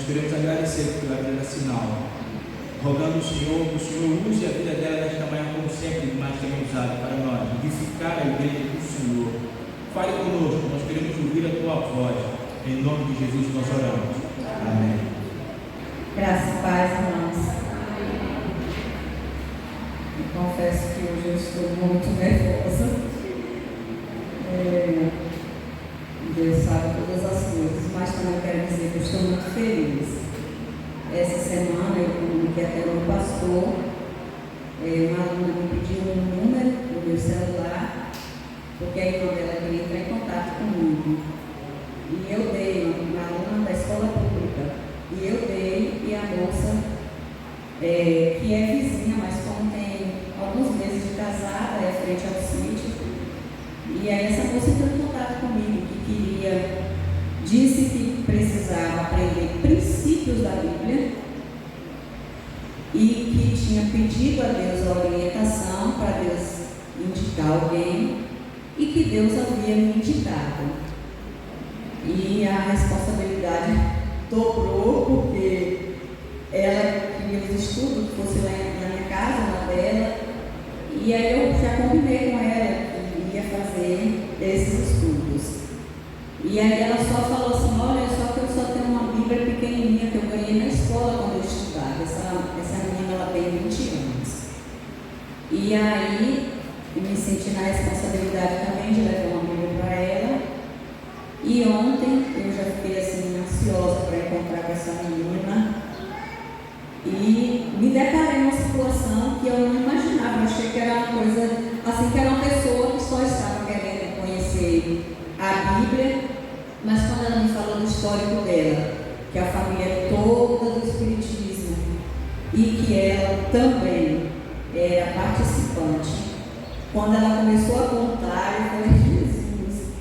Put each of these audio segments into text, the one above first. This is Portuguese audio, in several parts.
queremos agradecer pela vida da Sinal, rogando ao Senhor que o Senhor use a vida dela nesta manhã como sempre mais tem usado para nós, edificar a igreja do Senhor. Fale conosco, nós queremos ouvir a tua voz. Em nome de Jesus nós oramos. Amém. Graças e paz, irmãos. Eu confesso que hoje eu estou muito nervosa. Deus sabe todas as coisas, mas também quero dizer que eu estou muito feliz. Essa semana eu comuniquei até o pastor, uma aluna me pediu um número do meu celular, porque a irmã dela queria entrar em contato comigo. E eu dei, uma aluna da escola pública, e eu dei, e a moça, que é vizinha, mas como tem alguns meses de casada, é frente ao sítio, e aí essa moça entrou em contato comigo, que queria, disse que precisava aprender princípios da Bíblia e que tinha pedido a Deus a orientação para Deus indicar alguém e que Deus havia me indicado. E a responsabilidade dobrou, porque ela queria os estudos que fosse lá na minha casa, na dela, e aí eu já combinei com ela que ia fazer esses estudos. E aí ela só falou assim, olha, só que eu só tenho uma Bíblia pequenininha que eu ganhei na escola quando eu estudava. Essa menina, ela tem 20 anos. E aí eu me senti na responsabilidade também de levar uma Bíblia para ela. E ontem eu já fiquei assim ansiosa para encontrar com essa menina. E me deparei numa situação que eu não imaginava. Eu achei que era uma coisa assim, que era uma pessoa que só estava querendo conhecer a Bíblia, mas quando ela me falou do histórico dela, que a família é toda do Espiritismo e que ela também era participante, quando ela começou a contar, eu falei, Jesus,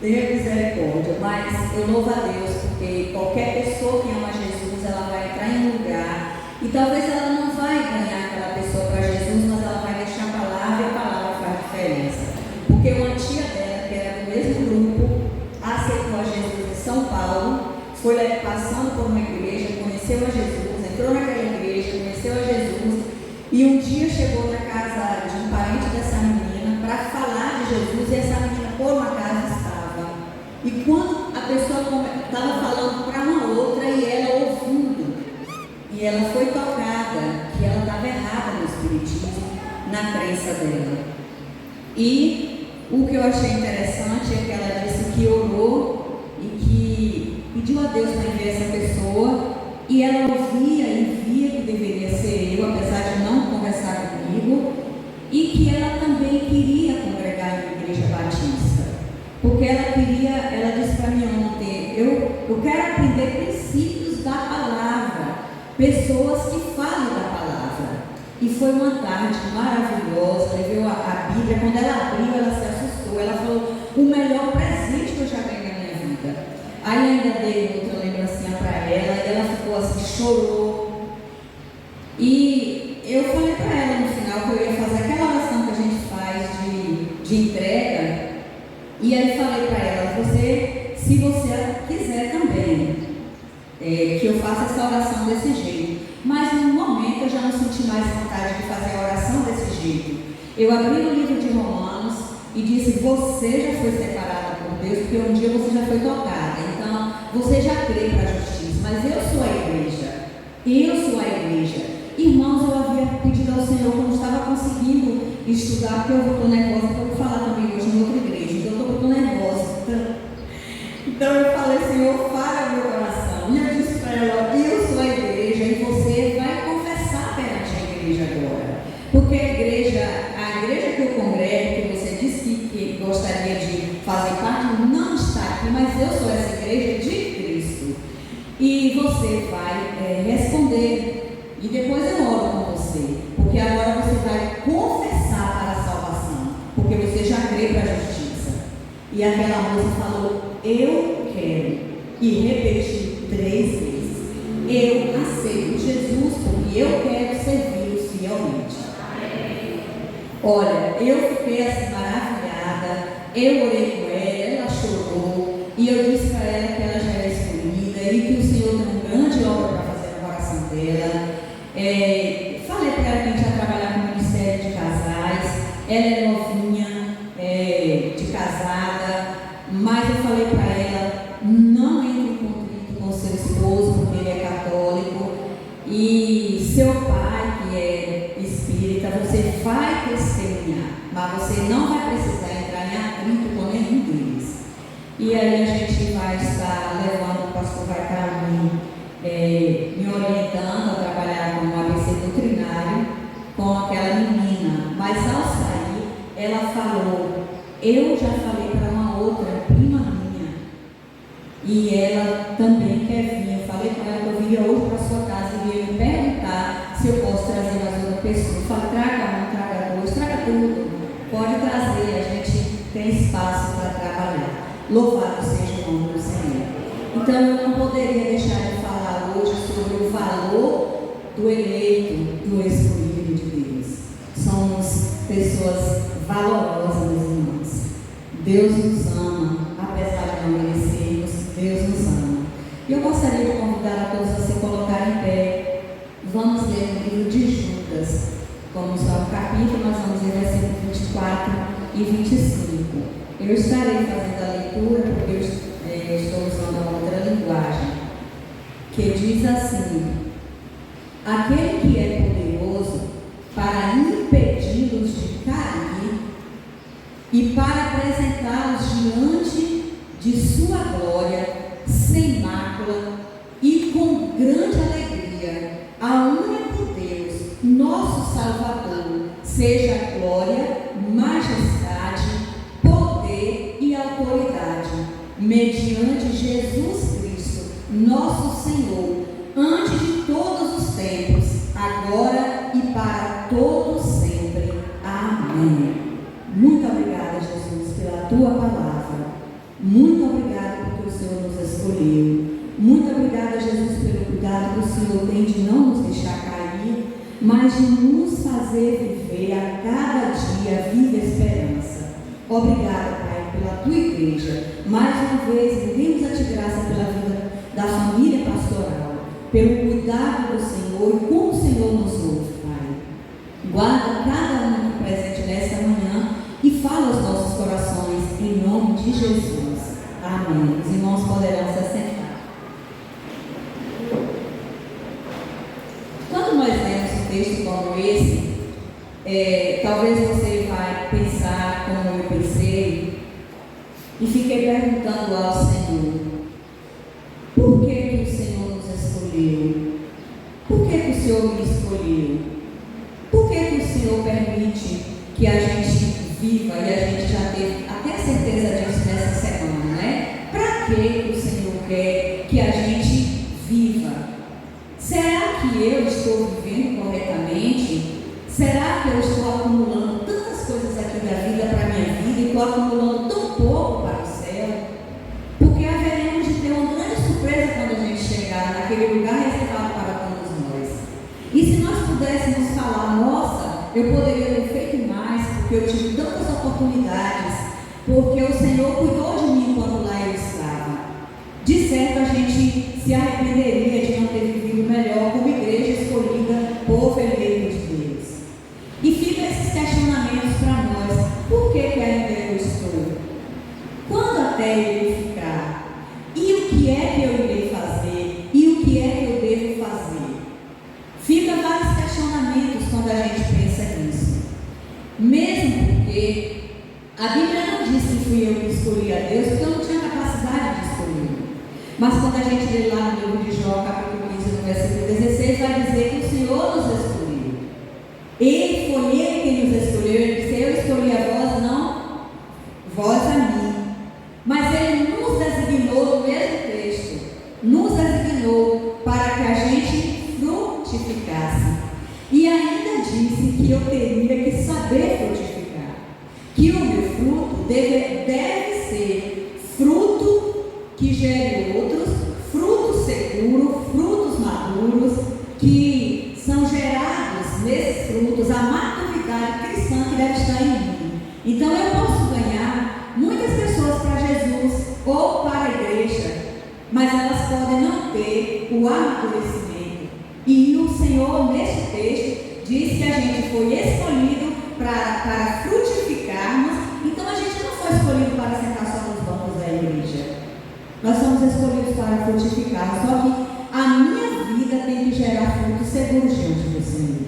tenha misericórdia, mas eu louvo a Deus, porque qualquer pessoa que ama Jesus, ela vai entrar em um lugar, e talvez ela não vai ganhar aquela pessoa para Jesus, mas ela vai deixar a palavra e a palavra faz diferença, porque uma tia dela, que era do mesmo grupo, aceitou a Jesus em São Paulo, foi passando por uma igreja, conheceu a Jesus, entrou naquela igreja, conheceu a Jesus, e um dia chegou na casa de um parente dessa menina para falar de Jesus, e essa menina por uma casa estava. E quando a pessoa estava falando para uma outra, e ela ouvindo, e ela foi tocada, que ela estava errada no Espiritismo, na crença dela. E o que eu achei interessante é que ela disse que orou e que pediu a Deus para enviar essa pessoa, e ela ouvia e via que deveria ser eu, apesar de não conversar comigo, e que ela também queria congregar na igreja batista, porque ela disse para mim ontem, eu quero aprender princípios da palavra, pessoas que falam da palavra. E foi uma tarde maravilhosa, levei a Bíblia, quando ela abriu, ela se assustou, ela falou, o melhor presente que eu já ganhei na minha vida. Aí ainda dei outra lembrancinha para ela, e ela ficou assim, chorou. E eu falei para ela no final que eu ia fazer aquela oração que a gente faz de entrega, e aí falei para ela, se você quiser também, que eu faça essa oração desse jeito. Mas no momento eu já não senti mais vontade de fazer a oração desse jeito. Eu abri o livro de Romanos e disse, você já foi separada por Deus, porque um dia você já foi tocada. Então, você já crê para a justiça, mas eu sou a igreja. Eu sou a igreja. Irmãos, eu havia pedido ao Senhor, quando estava conseguindo estudar, porque eu estou nervosa, porque eu vou falar também hoje em outra igreja, então eu estou nervosa. Então eu falei, Senhor, fala meu coração. E eu disse para ela, eu sou a igreja e você vai confessar perante a igreja agora. Porque a igreja que eu congrego, que você disse que gostaria de fazer parte, não está aqui, mas eu sou essa igreja de Cristo. E você vai responder. E depois eu oro com você. Porque agora você vai confessar para a salvação. Porque você já crê para a justiça. E aquela moça falou, eu quero. E repetiu 3 vezes. Eu aceito Jesus porque eu quero servi-lo fielmente. Olha, eu fiquei assim maravilhada. Eu orei com ela chorou. E eu disse para ela que ela já era escolhida e que o Senhor tem um grande obra dela. Falei para ela que a gente ia trabalhar com o Ministério de Casais. Ela é novinha, de casada, mas eu falei para ela: não entre em conflito com seu esposo, porque ele é católico, e seu pai, que é espírita, você vai testemunhar, mas você não vai precisar entrar em atrito com nenhum deles. E aí a gente vai estar levando, o pastor vai estar me orientando a trabalhar com o ABC doutrinário com aquela menina. Mas ao sair, ela falou: eu já falei para uma outra prima minha, e ela também quer vir. Eu falei para ela que eu viria hoje para sua casa e ia me perguntar se eu posso trazer mais outra pessoa. Eu falei: traga um, traga dois, traga tudo, pode trazer, a gente tem espaço para trabalhar. Louvado seja o nome do Senhor. Então eu não poderia deixar de falar hoje sobre o valor do eleito, do escolhido de Deus. Somos pessoas valorosas, meus irmãos. Deus nos ama, apesar de não merecermos, Deus nos ama. E eu gostaria de convidar a todos a se colocar em pé. Vamos ler o livro de Judas. Como só o capítulo, nós vamos ler versículos 24 e 25. Eu estarei fazendo a leitura porque eu estou usando uma outra linguagem, que diz assim: aquele que é poderoso para impedi-los de cair e para apresentá-los diante de sua glória, sem mácula e com grande alegria, a único Deus, nosso Salvador, seja glória, majestade, poder e autoridade, mediante Jesus Cristo, nosso Senhor, antes de todos os tempos, agora e para todos sempre. Amém. Muito obrigada, Jesus, pela tua palavra. Muito obrigada porque o Senhor nos escolheu. Muito obrigada, Jesus, pelo cuidado que o Senhor tem de não nos deixar cair, mas de nos fazer viver a cada dia viva esperança. Obrigada, Pai, pela tua igreja. Mais uma vez, pedimos a ti graça pela vida da família pastoral, pelo cuidado do Senhor e como o Senhor nos ouve, Pai. Guarda cada um aqui presente nesta manhã e fala aos nossos corações, em nome de Jesus. Amém. Os irmãos poderão se assentar. Quando nós lemos um texto como esse, talvez você vai pensar como eu pensei, e fiquei perguntando ao Senhor: por que o Senhor nos escolheu? Por que o Senhor me escolheu? Por que o Senhor permite que a gente viva? E a gente já teve até certeza disso nessa semana, né? Para que o Senhor quer que a gente viva? Será que eu estou vivendo corretamente? Será que eu estou acumulando tantas coisas aqui da vida para a minha vida e estou acumulando tão pouco para o céu? Porque haveremos de ter uma grande surpresa quando a gente chegar naquele lugar reservado para todos nós. E se nós pudéssemos falar: nossa, eu poderia ter feito mais, porque eu tive tantas oportunidades, porque o Senhor cuidou de mim enquanto lá eu estava. De certo, a gente se arrependeria de não ter vivido melhor como igreja escolhida, povo eleito de Deus. E fica esses questionamentos para nós: por que ainda eu estou? Quando até ele ficar? E o que é que eu irei fazer? E o que é que eu devo fazer? Fica vários questionamentos quando a gente pensa nisso. Mesmo porque a Bíblia não diz que fui eu que escolhi a Deus, porque eu não tinha capacidade de escolher. Mas quando a gente lê lá no livro de Jó, capítulo 15, no versículo 16, vai dizer que o Senhor nos escolheu. Foi Ele quem nos escolheu. Ele disse: eu escolhi a vós, não vós a mim. Mas Ele nos designou no mesmo texto, nos designou para que a gente frutificasse. E ainda disse que eu teria que saber frutificar, que o meu fruto deve ser fruto que gere outros, fruto seguro, frutos maduros, que são gerados nesses frutos a maturidade cristã que deve estar em mim. Então eu posso ganhar muitas pessoas para Jesus ou para a igreja, mas elas podem não ter o amadurecimento, E o Senhor, neste texto, diz que a gente foi escolhido para frutificarmos. Então a gente não foi escolhido para sentar só nos bancos da igreja. Nós somos escolhidos para frutificar. Só que a minha vida tem que gerar frutos seguros diante do Senhor.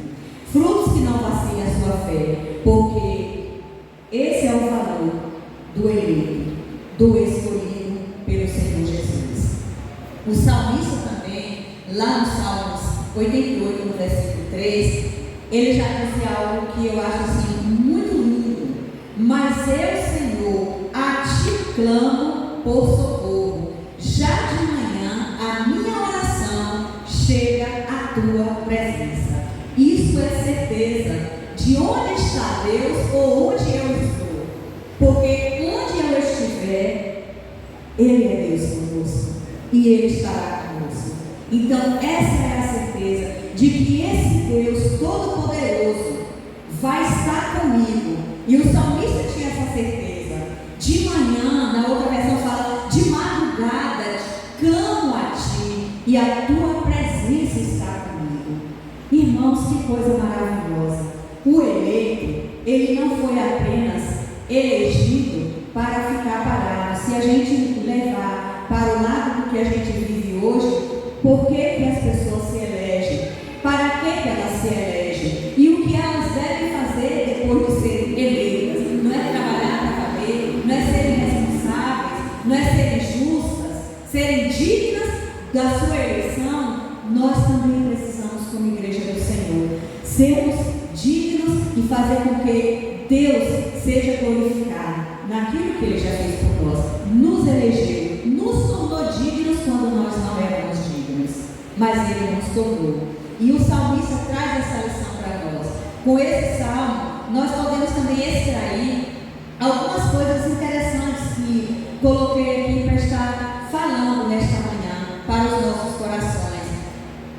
Frutos que não vacilem a sua fé. Porque esse é o valor do eleito, do escolhido pelo Senhor Jesus. O salmista também, lá no Salmos 88, no versículo 3, ele já dizia algo que eu acho assim muito lindo. Mas eu, Senhor, a ti clamo por socorro. Já de manhã a minha oração chega à tua presença. Isso é certeza de onde está Deus ou onde eu estou. Porque onde eu estiver, Ele é Deus conosco e Ele estará conosco. Então essa é a certeza de que esse Deus Todo-Poderoso vai estar comigo. E o salmista tinha essa certeza. De manhã, na outra versão fala, de madrugada, clamo a ti e a tua presença está comigo. Irmãos, que coisa maravilhosa. O eleito, ele não foi apenas elegido para ficar parado. Se a gente levar para o lado do que a gente vive hoje, por que as pessoas se elegem? Para que elas se elegem? E o que elas devem fazer depois de serem eleitas? Não é trabalhar para valer, não é serem responsáveis, não é serem justas, serem dignas da sua eleição. Nós também precisamos, como igreja do Senhor, sermos dignos e fazer com que Deus seja glorificado naquilo que Ele já fez por nós. Nos elegeu, nos tornou dignos quando nós não éramos dignos, mas Ele nos tornou. E o salmista traz essa lição para nós. Com esse salmo, nós podemos também extrair algumas coisas interessantes que coloquei aqui para estar falando nesta manhã para os nossos corações.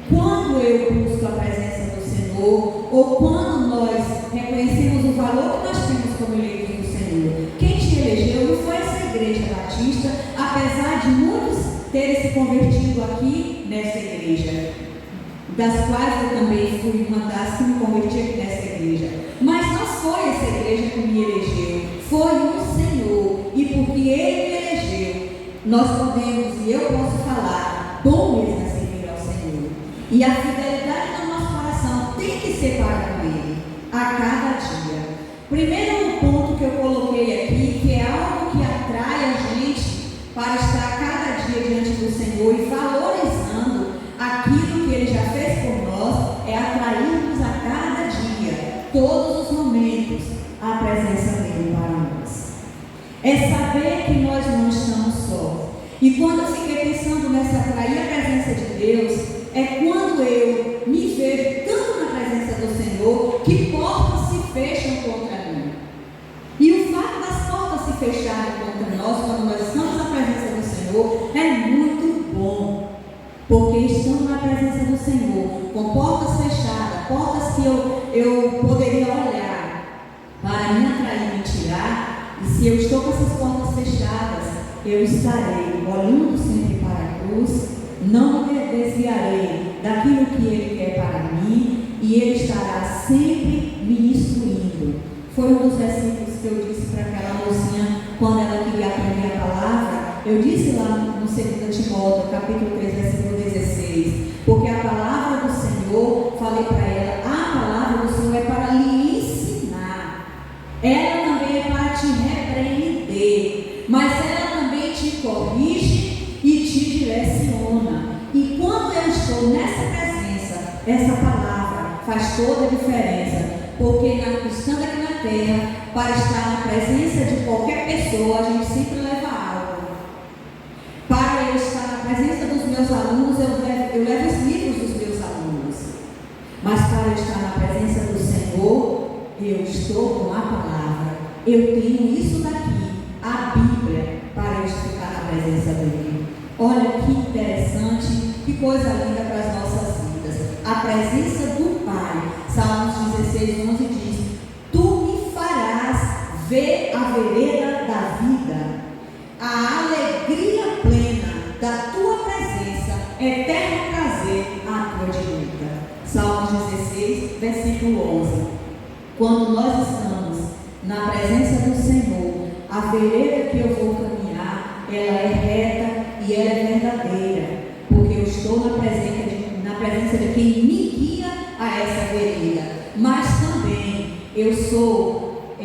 Quando eu busco a presença do Senhor, ou quando nós reconhecemos o valor que nós temos como eleitos do Senhor, quem te elegeu não foi essa igreja batista, apesar de muitos terem se convertido aqui nessa igreja, das quais eu também fui uma das que me converti aqui nessa igreja. Mas não foi essa igreja que me elegeu, foi o Senhor. E porque Ele me elegeu, nós podemos, e eu posso falar, bom mesmo é servir ao Senhor. E a fidelidade do nosso coração tem que ser para com Ele, a cada dia. Primeiro ponto que eu coloquei aqui, que é algo que atrai a gente para estar cada dia diante do Senhor e valorizando aquilo que Ele já fez por nós, é atrairmos a cada dia, todos os momentos, a presença dEle para nós. É saber que nós não estamos sós. E quando eu fiquei pensando nessa atrair a presença de Deus, é quando eu me vejo tanto na presença do Senhor, que portas se fecham contra mim. E o fato das portas se fecharem contra nós, quando nós estamos na presença do Senhor, é muito bom. Porque estando na presença do Senhor, com portas fechadas, portas que eu poderia olhar para me atrair e me tirar, e se eu estou com essas portas fechadas, eu estarei olhando sempre para a cruz, não me desviarei daquilo que Ele quer para mim, e Ele estará sempre me instruindo. Foi um dos versículos que eu disse para aquela mocinha, quando ela queria aprender a palavra. Eu disse lá no 2 Timóteo, capítulo 3, versículo 16, porque a palavra do Senhor, falei para ela, a palavra do Senhor é para lhe ensinar, ela também é para te repreender, mas ela também te corrige e te direciona. E quando eu estou nessa presença, essa palavra faz toda a diferença, porque estando aqui na terra, para estar na presença de qualquer pessoa, a gente sempre leva algo. Para eu estar na presença dos meus alunos, eu levo os livros dos meus alunos. Mas para eu estar na presença do Senhor, eu estou com a palavra. Eu tenho isso daqui, a Bíblia, para eu ficar na presença dele. Olha que interessante, que coisa linda para as nossas vidas. A presença do Pai. Salmos 16, 11 diz: Tu me farás ver a vereda da vida, a alegria plena da tua presença, eterno prazer à tua direita. 6, versículo 11. Quando nós estamos na presença do Senhor, a vereda que eu vou caminhar, ela é reta e ela é verdadeira, porque eu estou na presença de quem me guia a essa vereda. Mas também eu sou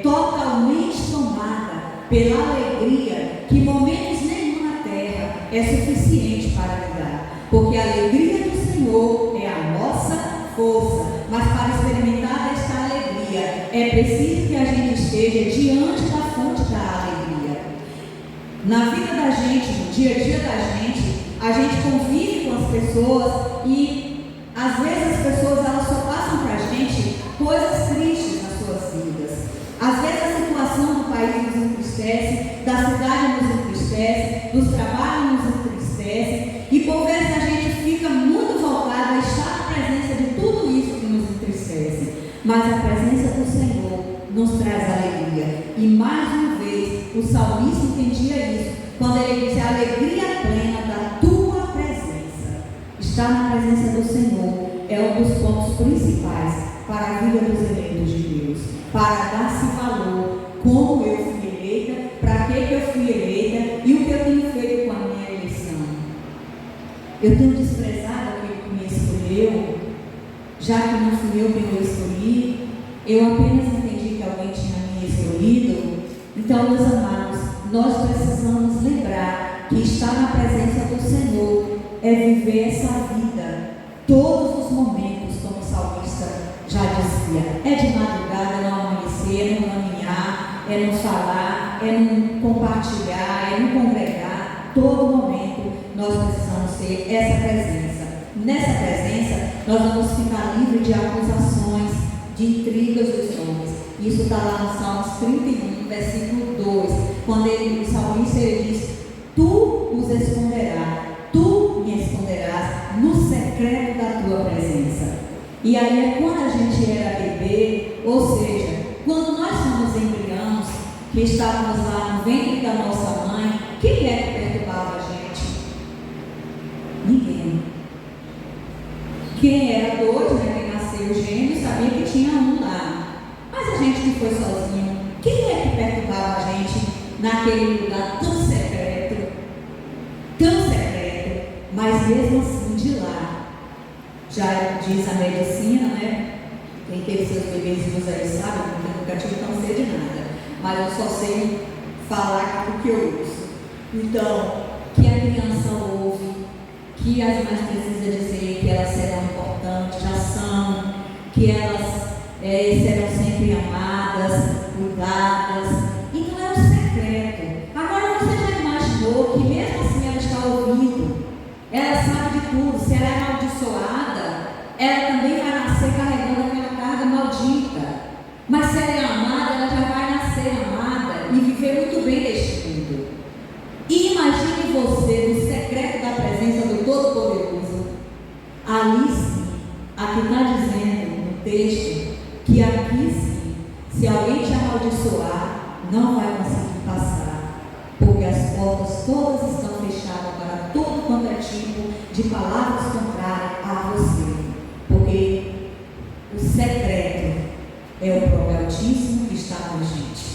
totalmente tomada pela alegria que momentos nenhum na terra é suficiente para me dar, porque a alegria do Senhor é a nossa força. Mas para experimentar esta alegria é preciso que a gente esteja diante da fonte da alegria. Na vida da gente, no dia a dia da gente, a gente convive com as pessoas e às vezes as pessoas elas só passam para a gente coisas tristes nas suas vidas. Às vezes a situação do país nos entristece, da cidade nos entristece, dos trabalhos nos entristece, e por vezes a gente fica muito voltado a estar na presença de tudo isso que nos entristece. Mas a presença do Senhor nos traz alegria. E mais uma vez o salmista entendia isso quando ele disse: a alegria plena da tua presença. Estar na presença do Senhor é um dos pontos principais para a vida dos eleitos de Deus, para dar-se valor, como eu fui eleita, para que eu fui eleita e o que eu tenho feito com a minha eleição. Eu tenho desprezado aquele que me escolheu, já que não fui eu quem eu escolhi, eu apenas entendi que alguém tinha me escolhido. Então, meus amados, nós precisamos lembrar que estar na presença do Senhor é viver essa vida, todos os momentos, como o salmista já dizia. É de madrugada, é no amanhecer, é no caminhar, é no falar, é no compartilhar, é no congregar. Todo momento nós precisamos ter essa presença. Nessa presença, nós vamos ficar livres de acusações, de intrigas dos homens. Isso está lá no Salmos 31, versículo 2, quando o salmista diz: tu os esconderás, tu me esconderás no secreto da tua presença. E aí é quando a gente era bebê, ou seja, quando nós somos embriões, que estávamos lá no ventre da nossa mãe, quem é que perturbava a gente? Ninguém. Quem era doido, quem nasceu gêmeo, sabia que tinha um lá. Mas a gente que foi sozinho, quem é que perturbava a gente naquele lugar tão secreto, mas mesmo assim de lá, já diz a medicina, né? Quem teve seus bebezinhos aí sabe, porque eu nunca tive tão cedo de nada, mas eu só sei falar o que eu uso. Então, que a criança ouve, que as mães precisam dizer que elas serão importantes, já são, que elas serão sempre amadas, cuidadas. Então é um secreto. Agora você já imaginou que mesmo assim ela está ouvindo, ela sabe de tudo. Se ela é amaldiçoada, ela também vai nascer carregando aquela carga maldita. Mas se ela é amada, ela já vai nascer amada e viver muito bem neste mundo. E imagine você no secreto da presença do Todo-Poderoso. Ali sim, aqui está dizendo no texto que aqui sim, se alguém te amaldiçoar, não vai conseguir passar, porque as portas todas estão fechadas para todo quanto é tipo de palavras contrárias a você, porque o secreto é o próprio Altíssimo que está com a gente.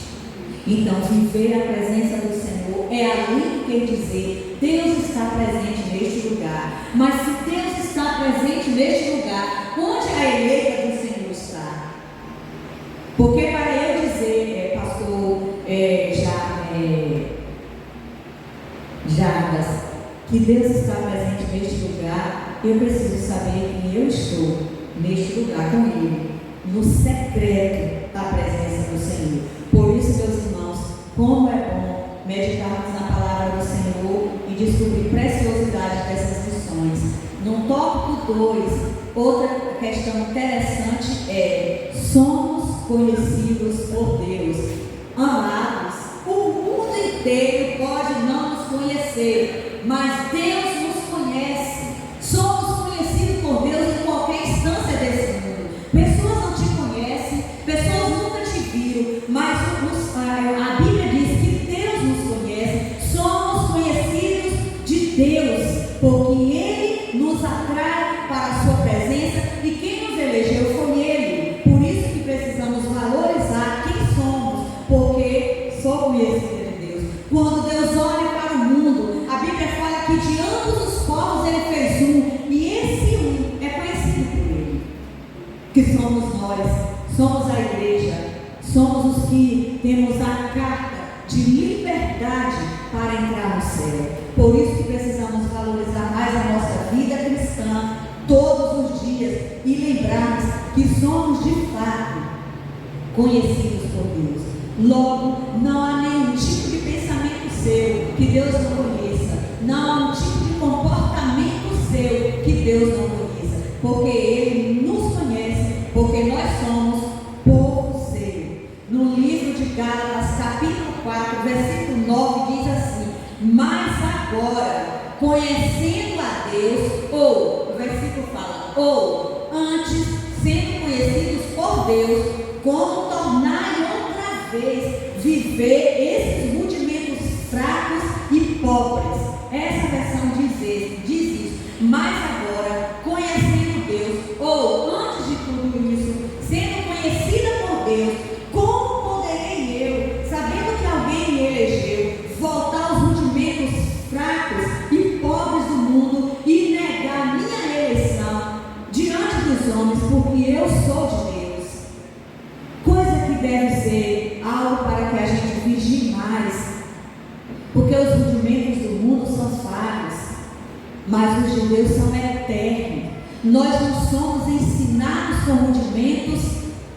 Então, viver a presença do Senhor é ali que quer dizer: Deus está presente neste lugar. Mas se Deus está presente neste lugar, onde a eleita do Senhor está? Porque para eu dizer, pastor Jardas, que Deus está presente neste lugar, eu preciso saber que eu estou neste lugar com Ele, no secreto da presença do Senhor. Por isso, meus irmãos, como é bom meditarmos na palavra do Senhor e descobrir preciosidade dessas lições. No tópico 2, outra questão interessante é: somos conhecidos por Deus. Amados, o mundo inteiro pode não nos conhecer, mas Deus nos conhece. Somos conhecidos por Deus em qualquer instância desse mundo. Pessoas não te conhecem, pessoas nunca te viram, mas a Bíblia diz que Deus nos conhece. Somos conhecidos de Deus, porque Ele nos atrai para a sua presença, e quem nos elegeu somos que temos a carta de liberdade para entrar no céu. Por isso que precisamos valorizar mais a nossa vida cristã todos os dias e lembrarmos que somos de fato conhecidos por Deus. Logo, não há nenhum tipo de pensamento seu que Deus não conheça. Não há um tipo de comportamento seu que Deus não conheça. Porque Ele nos conhece, porque nós somos povo seu. No livro de Gálatas, capítulo 4, versículo 9, diz assim: mas agora, conhecendo a Deus, ou, o versículo fala, ou, antes, sendo conhecidos por Deus, como tornai outra vez viver esses rudimentos fracos e pobres. Essa versão diz isso. Mas agora, conhecendo Deus, ou, antes de tudo isso, sendo conhecida por Deus, como poderei eu, sabendo que alguém me elegeu, voltar aos rudimentos fracos e pobres do mundo e negar minha eleição diante dos homens, porque eu sou de Deus? Coisa que deve ser algo para que a gente vigie mais, porque os rudimentos do mundo são falhos, mas os de Deus são eternos. Nós não somos ensinados com rudimentos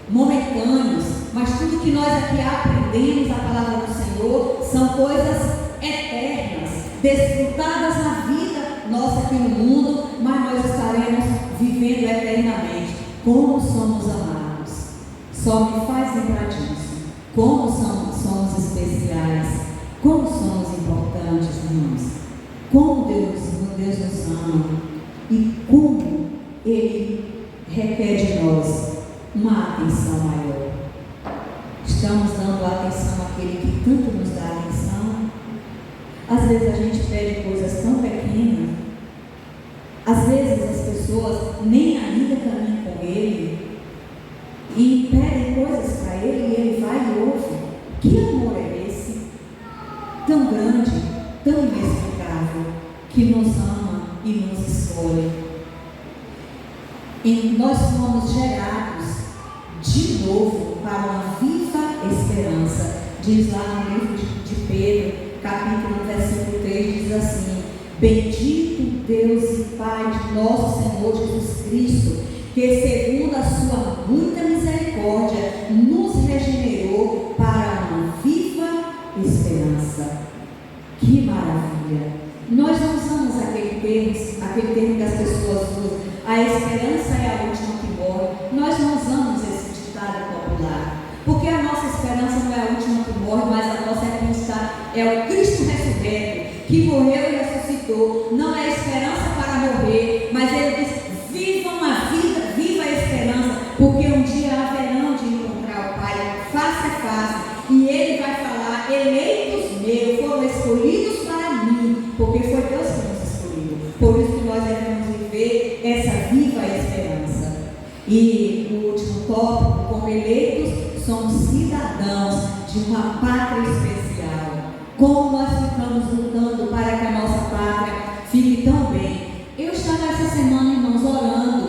momentâneos, mas tudo que nós aqui aprendemos, a palavra do Senhor, são coisas eternas, desfrutadas na vida nossa aqui no mundo, mas nós estaremos vivendo eternamente. Como somos amados! Só me faz lembrar disso. Como somos especiais, como somos importantes, irmãos. Como Deus nos ama e como Ele requer de nós uma atenção maior. Estamos dando atenção àquele que tanto nos dá atenção. Às vezes a gente pede coisas tão pequenas. Às vezes as pessoas nem ainda caminham com Ele e pedem coisas para Ele e Ele vai e ouve. Que amor é esse? Tão grande, tão inexplicável, que nos ama e nos escolhe. E nós fomos gerados de novo para uma viva esperança. Diz lá no livro de Pedro, capítulo 1, versículo 3, diz assim: bendito Deus e Pai de nosso Senhor Jesus Cristo, que segundo a sua muita misericórdia nos regenerou para uma viva esperança. Que maravilha! Nós não usamos aquele termo que as pessoas usam, a esperança é a última que morre. Nós não usamos esse ditado popular, porque a nossa esperança não é a última que morre, mas a nossa é o Cristo ressurreto, que morreu e ressuscitou. Não é esperança para morrer, mas Ele diz: vivam a vida, viva a esperança, porque um dia haverão de encontrar o Pai face a face, e Ele vai falar: eleitos meus, foram escolhidos para mim, porque foi Deus que nos escolheu. Por isso que nós devemos viver essa viva esperança. E o último tópico: como eleitos, somos cidadãos de uma pátria especial. Como nós ficamos lutando para que a nossa pátria fique tão bem. Eu estava essa semana, irmãos, orando,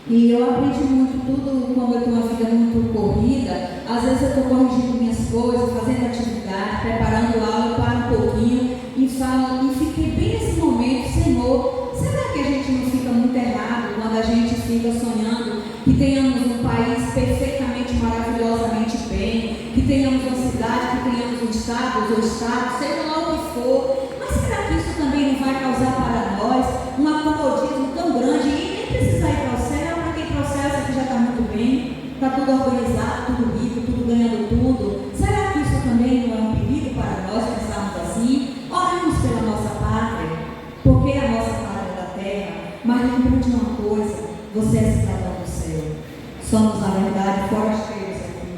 e eu aprendi muito, tudo quando eu tenho uma vida muito corrida. Às vezes eu estou corrigindo minhas coisas, fazendo atividade, preparando aula, eu paro um pouquinho e falo, e fiquei bem nesse momento: Senhor, será que a gente não fica muito errado quando a gente fica sonhando que tenhamos um país perfeitamente, maravilhosamente bem, que tenhamos uma cidade, que tenhamos um estado, ou estado, seja lá o que for, mas será que isso também não vai causar para nós um acomodismo tão grande e nem precisar ir para o céu, porque para o céu isso aqui já está muito bem, está tudo organizado, tudo rico, tudo ganhando tudo? Será que isso também não é um perigo para nós pensarmos assim? Oramos pela nossa pátria, porque a nossa pátria é da terra, mas lembre de uma coisa: você é cidadão do céu. Somos, na verdade, forasteiros aqui.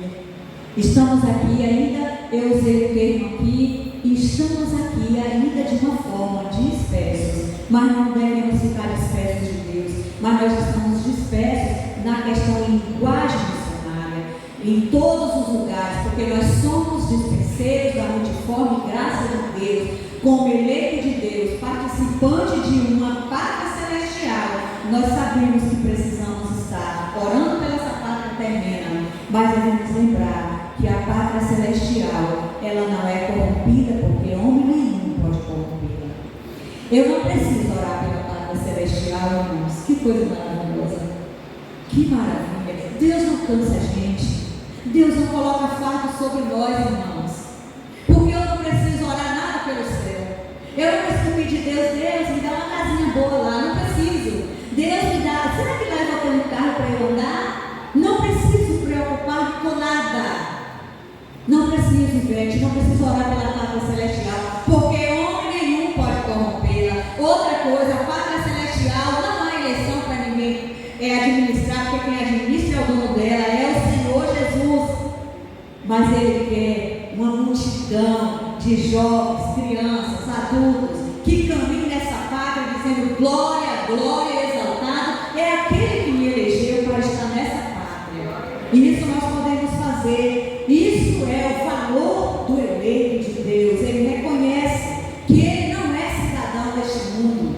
Estamos aqui ainda, eu usei o termo aqui, e estamos aqui ainda de uma forma dispersos, mas não devemos ficar dispersos de Deus, mas nós estamos dispersos na questão de linguagem missionária, em todos os lugares, porque nós somos dispenseiros da multiforme graça de Deus, como eleito de Deus, participante de uma pátria celestial. Nós sabemos que precisamos estar orando pela essa pátria terrena, mas devemos lembrar que a pátria celestial, ela não é corrompida, porque homem nenhum pode corrompê-la. Eu não preciso orar pela pátria celestial, irmãos. Que coisa maravilhosa. Que maravilha. Deus não cansa a gente. Deus não coloca fardo sobre nós, irmãos. Porque eu não preciso orar nada pelo céu. Eu não preciso pedir Deus, me dá uma casinha boa lá. Não preciso. Deus me dá, será que leva até um carro para eu andar? Não preciso preocupar com nada. Não preciso, Ivete, não preciso orar pela pátria celestial, porque homem nenhum pode corrompê-la. Outra coisa, a pátria celestial não há eleição para ninguém administrar, porque quem administra é o dono dela, é o Senhor Jesus. Mas Ele quer uma multidão de jovens, crianças, adultos, que caminhem nessa pátria dizendo glória, glória, exaltado, é aquele que me elegeu para estar nessa pátria. E isso nós podemos fazer. Isso é o valor do eleito de Deus. Ele reconhece que ele não é cidadão deste mundo.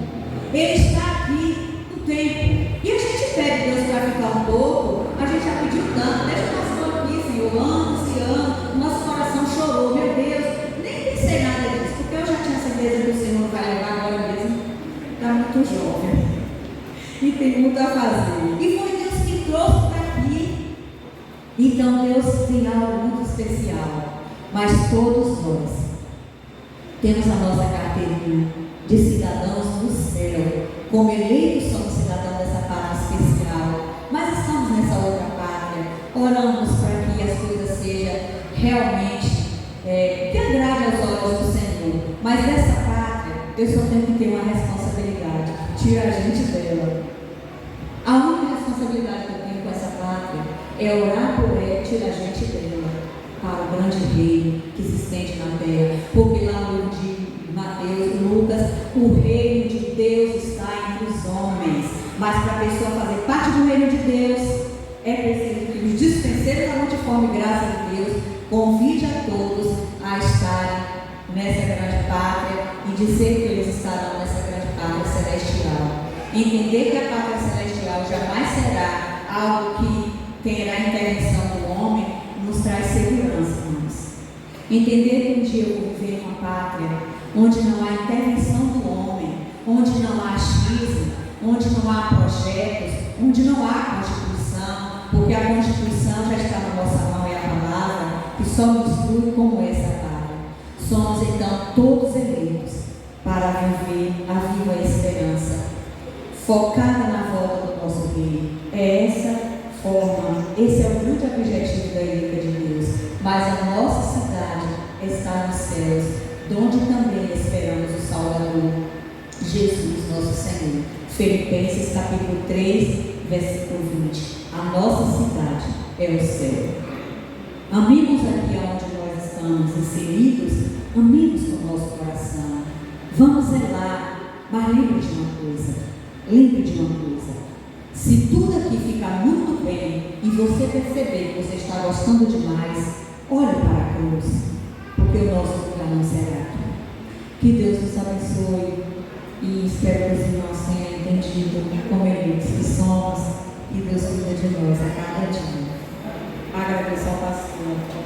Ele está aqui no tempo. E a gente pede Deus para ficar um pouco. A gente já pediu tanto. Deixa o nosso aqui, Senhor, anos e anos. Nosso coração chorou. Meu Deus, nem pensei nada disso, porque eu já tinha certeza que o Senhor vai levar agora mesmo. Está muito jovem e tem muito a fazer. E foi Deus que trouxe para aqui. Então Deus tem algo muito especial. Mas todos nós temos a nossa carteirinha de cidadãos do céu. Como eleitos somos cidadãos dessa pátria especial. Mas estamos nessa outra pátria. Oramos para que as coisas sejam realmente que agrade aos olhos do Senhor. Mas dessa pátria eu só tenho que ter uma responsabilidade. Tira a gente dela. A única responsabilidade que eu tenho com essa pátria é orar por ela e tirar a gente dela para o grande reino que se estende na terra. Porque lá no livro de Mateus, Lucas, o reino de Deus está entre os homens. Mas para a pessoa fazer parte do reino de Deus, é preciso que os dispenseiros da multiforme graça de Deus convide a todos a estarem nessa grande pátria e dizer que eles estarão nessa grande pátria celestial. Entender que a pátria celestial jamais será algo que terá intervenção do homem nos traz segurança, irmãos. Entender que um dia eu vou viver em uma pátria onde não há intervenção do homem, onde não há achismo, onde não há projetos, onde não há Constituição, porque a Constituição já está na nossa mão, é a palavra que só nos instrui como essa pátria. Somos então todos eleitos para viver a viva esperança, focada na volta do nosso rei. É essa forma, esse é o grande objetivo da Igreja de Deus. Mas a nossa cidade está nos céus, de onde também esperamos o Salvador, Jesus, nosso Senhor. Filipenses capítulo 3, versículo 20. A nossa cidade é o céu. Amigos aqui onde nós estamos inseridos, amigos com o nosso coração. Vamos zelar, mas lembre de uma coisa. Lembre de uma coisa. Se tudo aqui ficar muito bem e você perceber que você está gostando demais, olhe para a cruz, porque o nosso lugar não será aqui. Que Deus nos abençoe e espero que os irmãos tenham entendido como eleitos que somos e Deus cuida de nós a cada dia. Agradeço ao pastor.